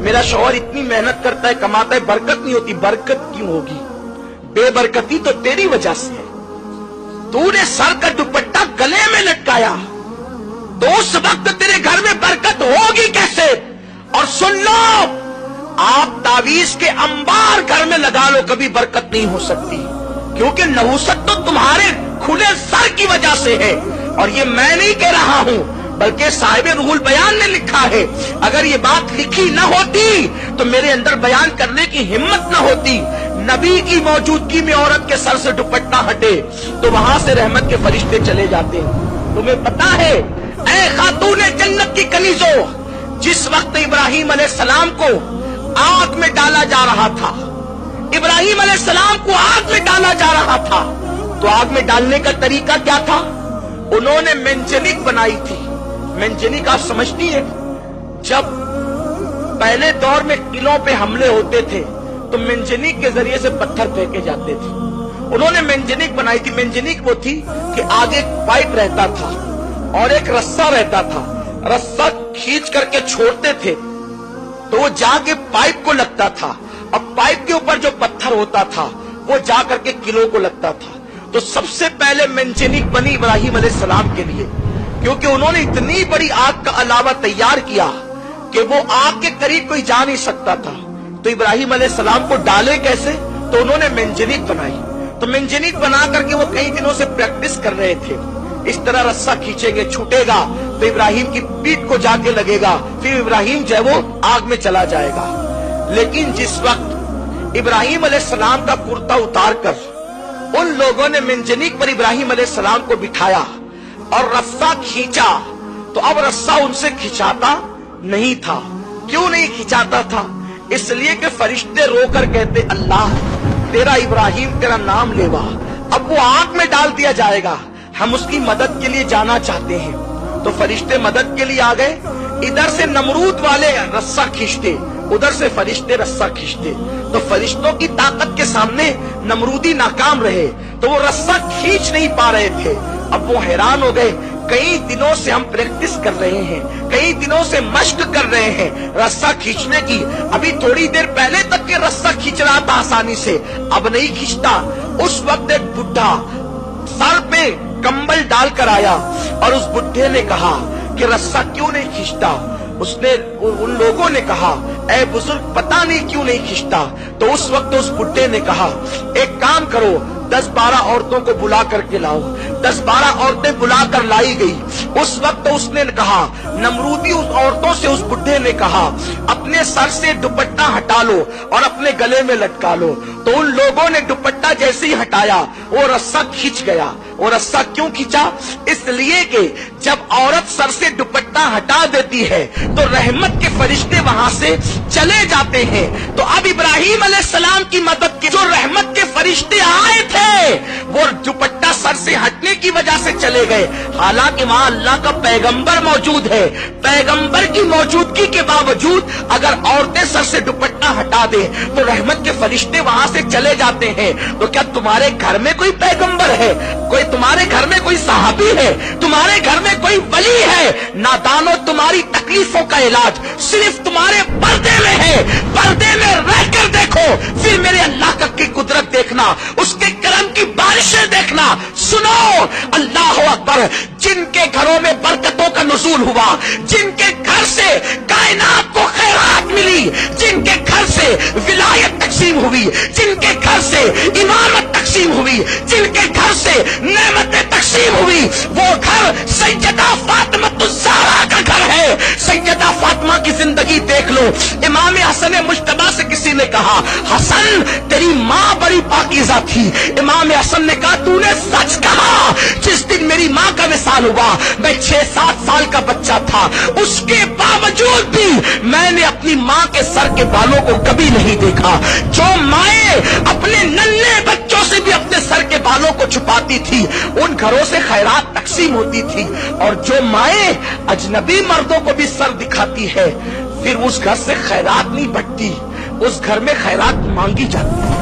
میرا شوہر اتنی محنت کرتا ہے, کماتا ہے, برکت نہیں ہوتی. برکت کیوں ہوگی؟ بے برکتی تو تیری وجہ سے ہے. تو نے سر کا دوپٹہ گلے میں لٹکایا تو اس وقت تیرے گھر میں برکت ہوگی کیسے؟ اور سن لو, آپ تعویذ کے انبار گھر میں لگا لو, کبھی برکت نہیں ہو سکتی, کیونکہ نحوست تو تمہارے کھلے سر کی وجہ سے ہے. اور یہ میں نہیں کہہ رہا ہوں, بلکہ صاحب روح البیان نے لکھا ہے. اگر یہ بات لکھی نہ ہوتی تو میرے اندر بیان کرنے کی ہمت نہ ہوتی. نبی کی موجودگی میں عورت کے سر سے دوپٹہ ہٹے تو وہاں سے رحمت کے فرشتے چلے جاتے ہیں. تمہیں پتا ہے اے خاتون جنت کی کنیزوں, جس وقت ابراہیم علیہ السلام کو آگ میں ڈالا جا رہا تھا, ابراہیم علیہ السلام کو آگ میں ڈالا جا رہا تھا, تو آگ میں ڈالنے کا طریقہ کیا تھا؟ انہوں نے منجنیق بنائی تھی. منجنیق آپ سمجھتی ہیں, جب پہلے دور میں قلعوں پہ حملے ہوتے تھے تو منجنیق کے ذریعے سے پتھر پھینکے جاتے تھے. انہوں نے منجنیق بنائی تھی. منجنیق وہ تھی کہ آگے ایک پائپ رہتا تھا اور ایک رسہ رہتا تھا. رسہ کھینچ کر کے چھوڑتے تھے تو وہ جا کے پائپ کو لگتا تھا, اور پائپ کے اوپر جو پتھر ہوتا تھا وہ جا کر کے قلعوں کو لگتا تھا. تو سب سے پہلے منجنیق بنی ابراہیم علیہ السلام کے لیے, کیونکہ انہوں نے اتنی بڑی آگ کا علاوہ تیار کیا کہ وہ آگ کے قریب کوئی جا نہیں سکتا تھا. تو ابراہیم علیہ السلام کو ڈالے کیسے؟ تو انہوں نے منجنیق بنائی. تو منجنیق بنا کر کے وہ کئی دنوں سے پریکٹس کر رہے تھے. اس طرح رسہ کھینچیں گے, چھوٹے گا تو ابراہیم کی پیٹھ کو جا کے لگے گا, پھر ابراہیم جو ہے وہ آگ میں چلا جائے گا. لیکن جس وقت ابراہیم علیہ السلام کا کرتا اتار کر ان لوگوں نے منجنیق پر ابراہیم علیہ السلام کو بٹھایا اور رسہ کھینچا, تو اب رسہ ان سے کھینچاتا نہیں تھا. کیوں نہیں کھینچاتا تھا؟ اس لیے کہ فرشتے رو کر کہتے, اللہ تیرا ابراہیم تیرا نام لیوا, اب وہ آگ میں ڈال دیا جائے گا, ہم اس کی مدد کے لیے جانا چاہتے ہیں. تو فرشتے مدد کے لیے آ گئے. ادھر سے نمرود والے رسہ کھینچتے, ادھر سے فرشتے رسہ کھینچتے. تو فرشتوں کی طاقت کے سامنے نمرودی ناکام رہے, تو وہ رسہ کھینچ نہیں پا رہے تھے. اب وہ حیران ہو گئے, کئی دنوں سے ہم پریکٹس کر رہے ہیں, کئی دنوں سے مشق کر رہے ہیں رسہ کھینچنے کی, ابھی تھوڑی دیر پہلے تک کہ رسہ کھینچ رہا تھا آسانی سے, اب نہیں کھینچتا. اس وقت ایک بڈھا سر پہ کمبل ڈال کر آیا اور اس بڈھے نے کہا کہ رسہ کیوں نہیں کھینچتا؟ ان لوگوں نے کہا, اے بزرگ پتہ نہیں کیوں نہیں کھینچتا. تو اس وقت اس بڈھے نے کہا, ایک کام کرو, 10-12 عورتوں کو بلا کر کے لاؤ. 10-12 عورتیں بلا کر لائی گئی. اس وقت اس نے کہا, نمرودی اس عورتوں سے اس بڈھے نے کہا, اپنے سر سے دوپٹہ ہٹا لو اور اپنے گلے میں لٹکا لو. تو ان لوگوں نے دوپٹہ جیسے ہی ہٹایا وہ رسہ کھینچ گیا. وہ رسہ کیوں کھینچا؟ اس لیے کہ جب عورت سر سے دوپٹہ ہٹا دیتی ہے تو رحمت کے فرشتے وہاں سے چلے جاتے ہیں. تو اب ابراہیم علیہ السلام کی مدد کے جو رحمت کے فرشتے آئے تھے وہ دوپٹہ سر سے ہٹنے کی وجہ سے چلے گئے. حالانکہ وہاں اللہ کا پیغمبر موجود ہے, پیغمبر کی موجودگی کے باوجود اگر عورتیں سر سے دوپٹہ ہٹا دیں تو رحمت کے فرشتے وہاں سے چلے جاتے ہیں. تو کیا تمہارے گھر میں کوئی پیغمبر ہے؟ کوئی تمہارے گھر میں کوئی صحابی ہے؟ تمہارے گھر میں کوئی ولی ہے؟ نادانو, تمہاری تکلیفوں کا علاج صرف تمہارے پردے میں ہے. پردے میں رہ کر دیکھو, پھر میرے اللہ کی قدرت دیکھنا, اس کے کرم کی بارشیں دیکھنا. سنو, اللہ اکبر, جن کے گھروں میں برکتوں کا نزول ہوا, جن کے گھر سے کائنات کو خیرات ملی, جن کے گھر سے ولایت تقسیم ہوئی, جن کے گھر سے امامت تقسیم ہوئی, جن کے گھر سے نعمتیں تقسیم ہوئی, وہ گھر سیدہ فاطمہ الزہرا کا گھر ہے. سیدہ فاطمہ کی زندگی دیکھ لو. امام حسن مجتبی سے کسی نے کہا, حسن تیری ماں بڑی پاکیزہ تھی. امام حسن نے کہا, تو نے سچ کہا. جس دن میری ماں کا وصال ہوا میں 6-7 سال کا بچہ تھا, اس کے باوجود بھی میں نے اپنی ماں کے سر کے بالوں کو کبھی نہیں دیکھا. جو مائیں اپنے ننھے بچوں سے بھی اپنے سر کے بالوں کو چھپاتی تھی ان گھروں سے خیرات تقسیم ہوتی تھی, اور جو مائیں اجنبی مردوں کو بھی سر دکھاتی ہے پھر اس گھر سے خیرات نہیں بٹتی, اس گھر میں خیرات مانگی جاتی.